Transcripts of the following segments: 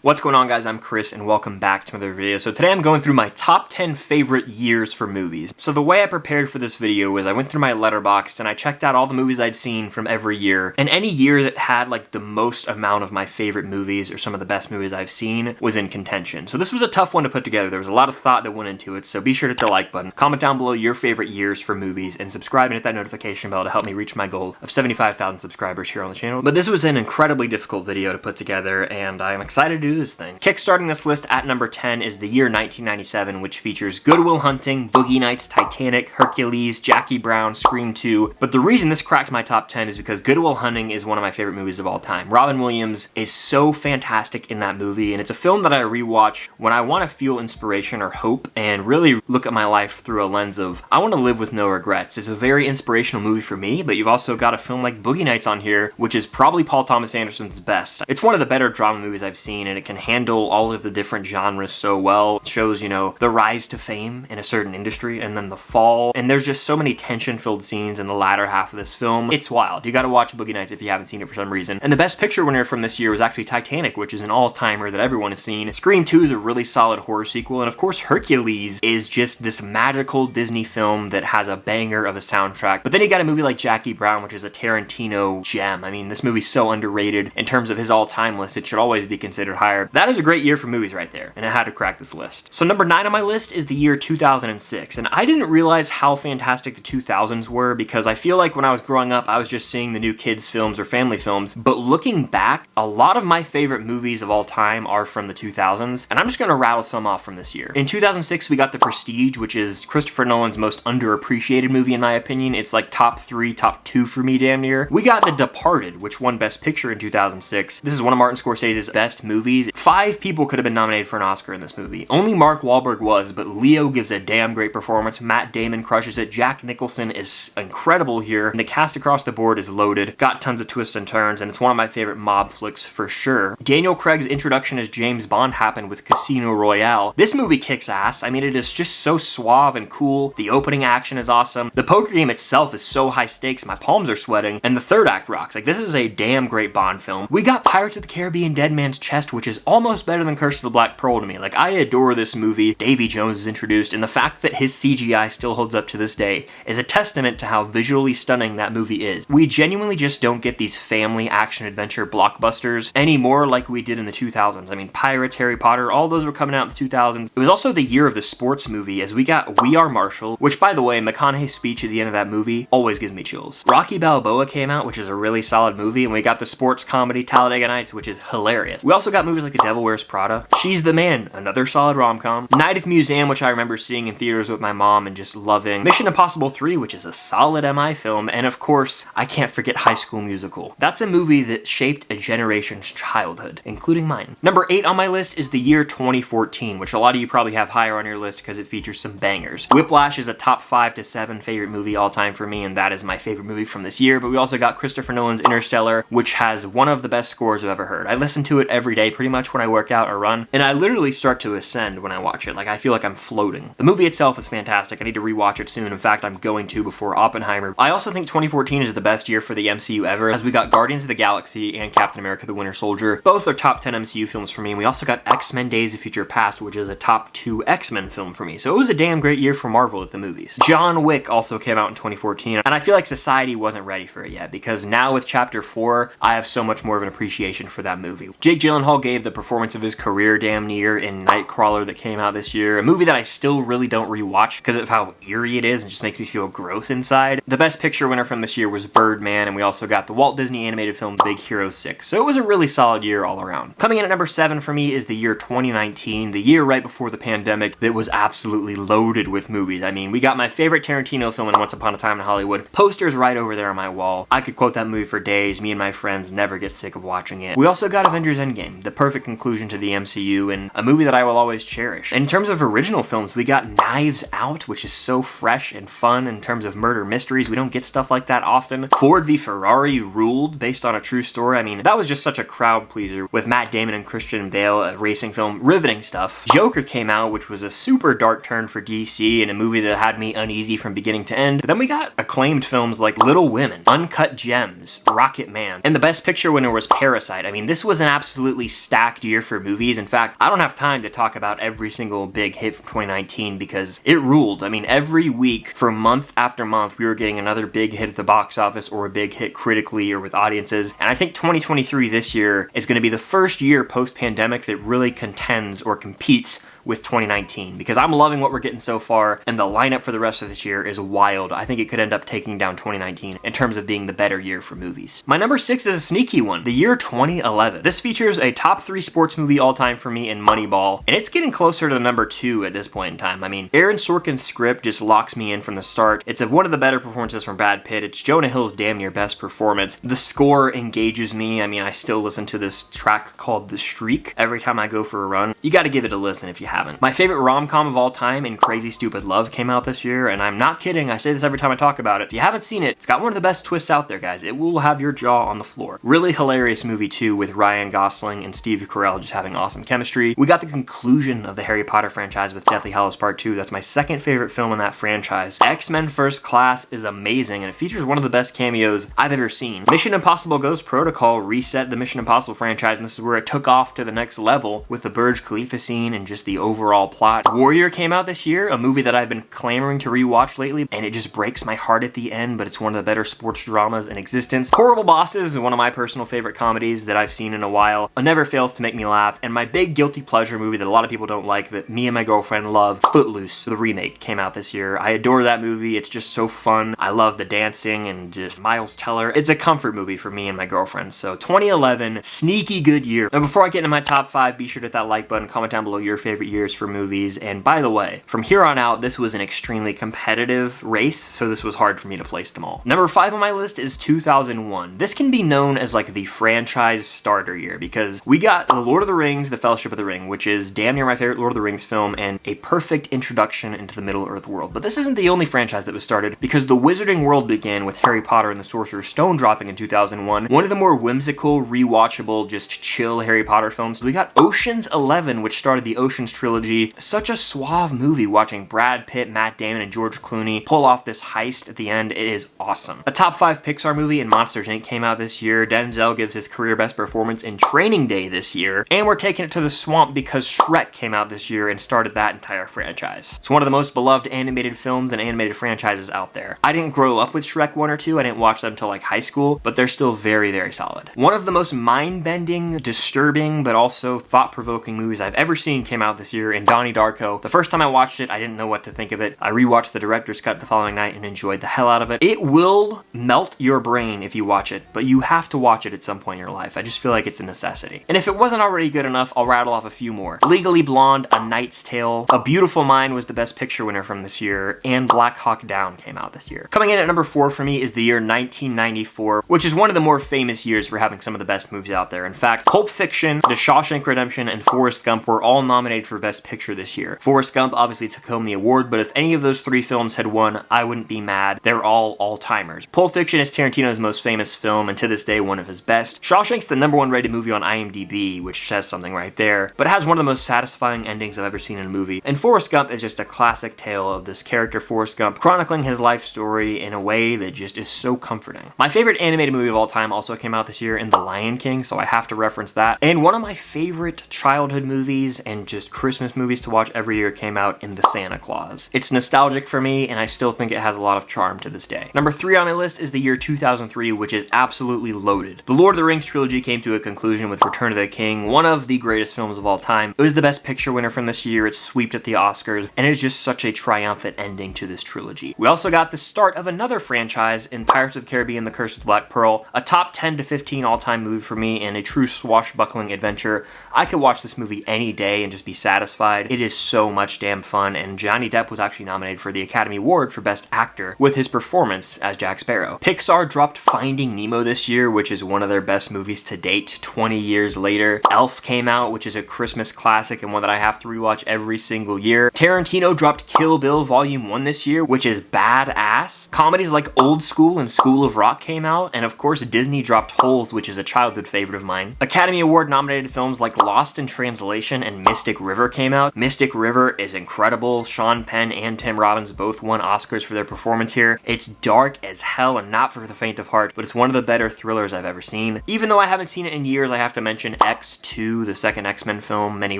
What's going on, guys? I'm Chris and welcome back to another video. So today I'm going through my top 10 favorite years for movies. So the way I prepared for this video was I went through my Letterboxd and I checked out all the movies I'd seen from every year, and any year that had like the most amount of my favorite movies or some of the best movies I've seen was in contention. So this was a tough one to put together. There was a lot of thought that went into it, so be sure to hit the like button, comment down below your favorite years for movies, and subscribe and hit that notification bell to help me reach my goal of 75,000 subscribers here on the channel. But this was an incredibly difficult video to put together and I'm excited to do this thing. Kickstarting this list at number 10 is the year 1997, which features Good Will Hunting, Boogie Nights, Titanic, Hercules, Jackie Brown, Scream 2. But the reason this cracked my top 10 is because Good Will Hunting is one of my favorite movies of all time. Robin Williams is so fantastic in that movie, and it's a film that I rewatch when I want to feel inspiration or hope and really look at my life through a lens of, I want to live with no regrets. It's a very inspirational movie for me, but you've also got a film like Boogie Nights on here, which is probably Paul Thomas Anderson's best. It's one of the better drama movies I've seen, and it can handle all of the different genres so well. It shows, the rise to fame in a certain industry and then the fall, and there's just so many tension-filled scenes in the latter half of this film. It's wild. You gotta watch Boogie Nights if you haven't seen it for some reason. And the best picture winner from this year was actually Titanic, which is an all-timer that everyone has seen. Scream 2 is a really solid horror sequel, and of course Hercules is just this magical Disney film that has a banger of a soundtrack. But then you got a movie like Jackie Brown, which is a Tarantino gem. I mean, this movie's so underrated in terms of his all-time list. It should always be considered higher. That is a great year for movies right there, and I had to crack this list. So number 9 on my list is the year 2006, and I didn't realize how fantastic the 2000s were because I feel like when I was growing up, I was just seeing the new kids films or family films, but looking back, a lot of my favorite movies of all time are from the 2000s, and I'm just gonna rattle some off from this year. In 2006, we got The Prestige, which is Christopher Nolan's most underappreciated movie in my opinion. It's like top 3, top 2 for me damn near. We got The Departed, which won Best Picture in 2006. This is one of Martin Scorsese's best movies. 5 people could have been nominated for an Oscar in this movie. Only Mark Wahlberg was, but Leo gives a damn great performance. Matt Damon crushes it. Jack Nicholson is incredible here. And the cast across the board is loaded. Got tons of twists and turns, and it's one of my favorite mob flicks for sure. Daniel Craig's introduction as James Bond happened with Casino Royale. This movie kicks ass. I mean, it is just so suave and cool. The opening action is awesome. The poker game itself is so high stakes, my palms are sweating. And the third act rocks. Like, this is a damn great Bond film. We got Pirates of the Caribbean Dead Man's Chest, which is almost better than Curse of the Black Pearl to me. Like, I adore this movie. Davy Jones is introduced, and the fact that his CGI still holds up to this day is a testament to how visually stunning that movie is. We genuinely just don't get these family action-adventure blockbusters anymore like we did in the 2000s. I mean, Pirates, Harry Potter, all those were coming out in the 2000s. It was also the year of the sports movie, as we got We Are Marshall, which, by the way, McConaughey's speech at the end of that movie always gives me chills. Rocky Balboa came out, which is a really solid movie, and we got the sports comedy Talladega Nights, which is hilarious. We also got movies like The Devil Wears Prada, She's the Man, another solid rom-com, Night at the Museum, which I remember seeing in theaters with my mom and just loving, Mission Impossible 3, which is a solid MI film, and of course, I can't forget High School Musical. That's a movie that shaped a generation's childhood, including mine. Number 8 on my list is the year 2014, which a lot of you probably have higher on your list because it features some bangers. Whiplash is a top 5 to 7 favorite movie all time for me, and that is my favorite movie from this year, but we also got Christopher Nolan's Interstellar, which has one of the best scores I've ever heard. I listen to it every day pretty much when I work out or run, and I literally start to ascend when I watch it. Like, I feel like I'm floating. The movie itself is fantastic. I need to rewatch it soon. In fact, I'm going to before Oppenheimer. I also think 2014 is the best year for the MCU ever, as we got Guardians of the Galaxy and Captain America: The Winter Soldier. Both are top 10 MCU films for me, and we also got X-Men: Days of Future Past, which is a top 2 X-Men film for me. So it was a damn great year for Marvel at the movies. John Wick also came out in 2014, and I feel like society wasn't ready for it yet, because now with Chapter 4, I have so much more of an appreciation for that movie. Jake Gyllenhaal gave the performance of his career damn near in Nightcrawler that came out this year, a movie that I still really don't rewatch because of how eerie it is and just makes me feel gross inside. The best picture winner from this year was Birdman, and we also got the Walt Disney animated film Big Hero 6, so it was a really solid year all around. Coming in at number 7 for me is the year 2019, the year right before the pandemic that was absolutely loaded with movies. I mean, we got my favorite Tarantino film in Once Upon a Time in Hollywood, posters right over there on my wall. I could quote that movie for days. Me and my friends never get sick of watching it. We also got Avengers Endgame, the perfect conclusion to the MCU, and a movie that I will always cherish. And in terms of original films, we got Knives Out, which is so fresh and fun in terms of murder mysteries. We don't get stuff like that often. Ford v Ferrari ruled, based on a true story. I mean, that was just such a crowd pleaser with Matt Damon and Christian Bale, a racing film, riveting stuff. Joker came out, which was a super dark turn for DC and a movie that had me uneasy from beginning to end. But then we got acclaimed films like Little Women, Uncut Gems, Rocket Man, and the best picture winner was Parasite. I mean, this was an absolutely stacked year for movies. In fact, I don't have time to talk about every single big hit from 2019 because it ruled. I mean, every week for month after month, we were getting another big hit at the box office or a big hit critically or with audiences. And I think 2023 this year is going to be the first year post-pandemic that really contends or competes with 2019, because I'm loving what we're getting so far, and the lineup for the rest of this year is wild. I think it could end up taking down 2019 in terms of being the better year for movies. My number 6 is a sneaky one, the year 2011. This features a top 3 sports movie all time for me in Moneyball, and it's getting closer to the number 2 at this point in time. I mean, Aaron Sorkin's script just locks me in from the start. It's one of the better performances from Brad Pitt. It's Jonah Hill's damn near best performance. The score engages me. I mean, I still listen to this track called The Streak every time I go for a run. You gotta give it a listen if you haven't. My favorite rom-com of all time, In Crazy Stupid Love, came out this year, and I'm not kidding, I say this every time I talk about it. If you haven't seen it, it's got one of the best twists out there, guys. It will have your jaw on the floor. Really hilarious movie, too, with Ryan Gosling and Steve Carell just having awesome chemistry. We got the conclusion of the Harry Potter franchise with Deathly Hallows Part 2. That's my second favorite film in that franchise. X-Men First Class is amazing, and it features one of the best cameos I've ever seen. Mission Impossible Ghost Protocol reset the Mission Impossible franchise, and this is where it took off to the next level with the Burj Khalifa scene and just the overall plot. Warrior came out this year, a movie that I've been clamoring to rewatch lately, and it just breaks my heart at the end, but it's one of the better sports dramas in existence. Horrible Bosses is one of my personal favorite comedies that I've seen in a while. It never fails to make me laugh, and my big guilty pleasure movie that a lot of people don't like, that me and my girlfriend love, Footloose, the remake, came out this year. I adore that movie. It's just so fun. I love the dancing and just Miles Teller. It's a comfort movie for me and my girlfriend. So 2011, sneaky good year. Now before I get into my top 5, be sure to hit that like button, comment down below your favorite years for movies, and by the way, from here on out, this was an extremely competitive race, so this was hard for me to place them all. Number 5 on my list is 2001. This can be known as like the franchise starter year, because we got The Lord of the Rings, The Fellowship of the Ring, which is damn near my favorite Lord of the Rings film and a perfect introduction into the Middle-earth world. But this isn't the only franchise that was started, because the Wizarding World began with Harry Potter and the Sorcerer's Stone dropping in 2001. One of the more whimsical, rewatchable, just chill Harry Potter films. We got Ocean's 11, which started the Ocean's trilogy. Such a suave movie watching Brad Pitt, Matt Damon, and George Clooney pull off this heist at the end. It is awesome. A top 5 Pixar movie in Monsters, Inc. came out this year. Denzel gives his career best performance in Training Day this year. And we're taking it to the swamp because Shrek came out this year and started that entire franchise. It's one of the most beloved animated films and animated franchises out there. I didn't grow up with Shrek 1 or 2. I didn't watch them until like high school, but they're still very, very solid. One of the most mind-bending, disturbing, but also thought-provoking movies I've ever seen came out this year in Donnie Darko. The first time I watched it, I didn't know what to think of it. I rewatched the director's cut the following night and enjoyed the hell out of it. It will melt your brain if you watch it, but you have to watch it at some point in your life. I just feel like it's a necessity. And if it wasn't already good enough, I'll rattle off a few more. Legally Blonde, A Knight's Tale, A Beautiful Mind was the best picture winner from this year, and Black Hawk Down came out this year. Coming in at number 4 for me is the year 1994, which is one of the more famous years for having some of the best movies out there. In fact, Pulp Fiction, The Shawshank Redemption, and Forrest Gump were all nominated for Best Picture this year. Forrest Gump obviously took home the award, but if any of those 3 films had won, I wouldn't be mad. They're all all-timers. Pulp Fiction is Tarantino's most famous film, and to this day, one of his best. Shawshank's the #1 rated movie on IMDb, which says something right there, but it has one of the most satisfying endings I've ever seen in a movie. And Forrest Gump is just a classic tale of this character, Forrest Gump, chronicling his life story in a way that just is so comforting. My favorite animated movie of all time also came out this year in The Lion King, so I have to reference that. And one of my favorite childhood movies and just Christmas movies to watch every year came out in The Santa Claus. It's nostalgic for me, and I still think it has a lot of charm to this day. Number 3 on my list is the year 2003, which is absolutely loaded. The Lord of the Rings trilogy came to a conclusion with Return of the King, one of the greatest films of all time. It was the best picture winner from this year. It sweeped at the Oscars, and it is just such a triumphant ending to this trilogy. We also got the start of another franchise in Pirates of the Caribbean, The Curse of the Black Pearl, a top 10 to 15 all-time movie for me, and a true swashbuckling adventure. I could watch this movie any day and just be satisfied. It is so much damn fun, and Johnny Depp was actually nominated for the Academy Award for Best Actor with his performance as Jack Sparrow. Pixar dropped Finding Nemo this year, which is one of their best movies to date 20 years later. Elf came out, which is a Christmas classic and one that I have to rewatch every single year. Tarantino dropped Kill Bill Volume 1 this year, which is badass. Comedies like Old School and School of Rock came out, and of course Disney dropped Holes, which is a childhood favorite of mine. Academy Award nominated films like Lost in Translation and Mystic River River came out. Mystic River is incredible. Sean Penn and Tim Robbins both won Oscars for their performance here. It's dark as hell and not for the faint of heart, but it's one of the better thrillers I've ever seen. Even though I haven't seen it in years, I have to mention X2, the second X-Men film. Many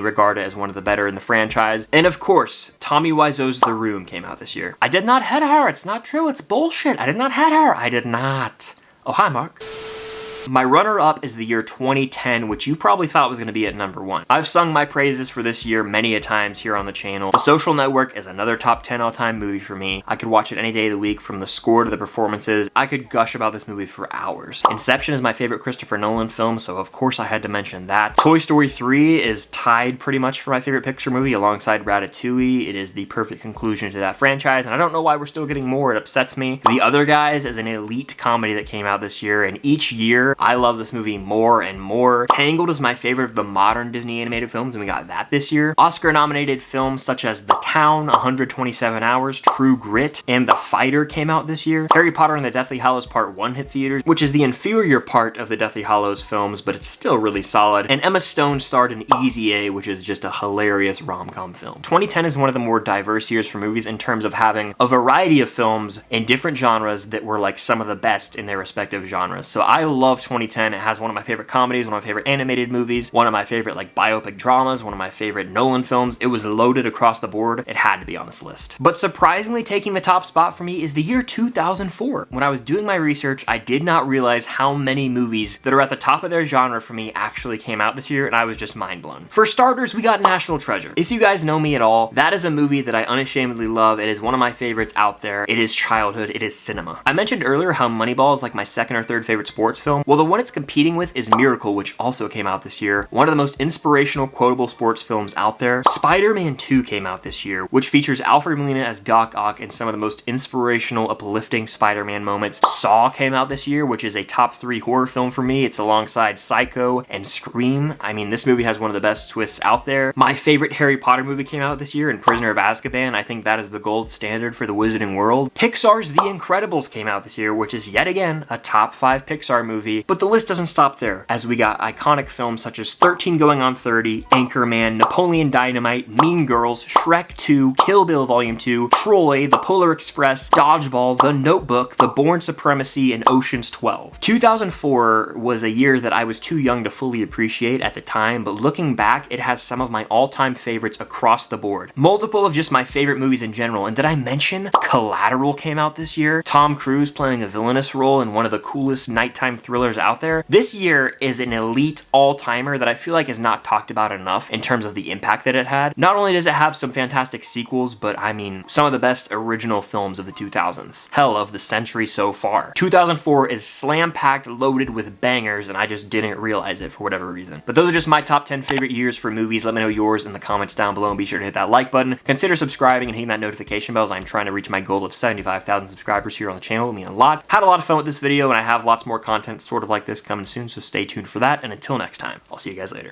regard it as one of the better in the franchise. And of course, Tommy Wiseau's The Room came out this year. I did not hit her. It's not true. It's bullshit. I did not hit her. I did not. Oh, hi, Mark. My runner-up is the year 2010, which you probably thought was going to be at number 1. I've sung my praises for this year many a times here on the channel. The Social Network is another top 10 all-time movie for me. I could watch it any day of the week, from the score to the performances. I could gush about this movie for hours. Inception is my favorite Christopher Nolan film, so of course I had to mention that. Toy Story 3 is tied pretty much for my favorite Pixar movie alongside Ratatouille. It is the perfect conclusion to that franchise, and I don't know why we're still getting more. It upsets me. The Other Guys is an elite comedy that came out this year, and each year I love this movie more and more. Tangled is my favorite of the modern Disney animated films, and we got that this year. Oscar-nominated films such as The Town, 127 Hours, True Grit, and The Fighter came out this year. Harry Potter and the Deathly Hallows Part 1 hit theaters, which is the inferior part of the Deathly Hallows films, but it's still really solid. And Emma Stone starred in Easy A, which is just a hilarious rom-com film. 2010 is one of the more diverse years for movies in terms of having a variety of films in different genres that were like some of the best in their respective genres. So I love 2010. It has one of my favorite comedies, one of my favorite animated movies, one of my favorite like biopic dramas, one of my favorite Nolan films. It was loaded across the board. It had to be on this list. But surprisingly, taking the top spot for me is the year 2004. When I was doing my research, I did not realize how many movies that are at the top of their genre for me actually came out this year, and I was just mind blown. For starters, we got National Treasure. If you guys know me at all, that is a movie that I unashamedly love. It is one of my favorites out there. It is childhood. It is cinema. I mentioned earlier how Moneyball is like my second or third favorite sports film. Well, the one it's competing with is Miracle, which also came out this year. One of the most inspirational, quotable sports films out there. Spider-Man 2 came out this year, which features Alfred Molina as Doc Ock and some of the most inspirational, uplifting Spider-Man moments. Saw came out this year, which is a top 3 horror film for me. It's alongside Psycho and Scream. I mean, this movie has one of the best twists out there. My favorite Harry Potter movie came out this year, in Prisoner of Azkaban. I think that is the gold standard for the wizarding world. Pixar's The Incredibles came out this year, which is yet again a top 5 Pixar movie, but the list doesn't stop there, as we got iconic films such as 13 Going on 30, Anchorman, Napoleon Dynamite, Mean Girls, Shrek 2, Kill Bill Volume 2, Troy, The Polar Express, Dodgeball, The Notebook, The Bourne Supremacy, and Ocean's 12. 2004 was a year that I was too young to fully appreciate at the time, but looking back, it has some of my all-time favorites across the board. Multiple of just my favorite movies in general, and did I mention Collateral came out this year? Tom Cruise playing a villainous role in one of the coolest nighttime thrillers out there. This year is an elite all-timer that I feel like is not talked about enough in terms of the impact that it had. Not only does it have some fantastic sequels, but I mean, some of the best original films of the 2000s. Hell, of the century so far. 2004 is slam-packed, loaded with bangers, and I just didn't realize it for whatever reason. But those are just my top 10 favorite years for movies. Let me know yours in the comments down below, and be sure to hit that like button. Consider subscribing and hitting that notification bell, as I'm trying to reach my goal of 75,000 subscribers here on the channel. It would mean a lot. Had a lot of fun with this video, and I have lots more content sort of like this coming soon, so stay tuned for that, and until next time, I'll see you guys later.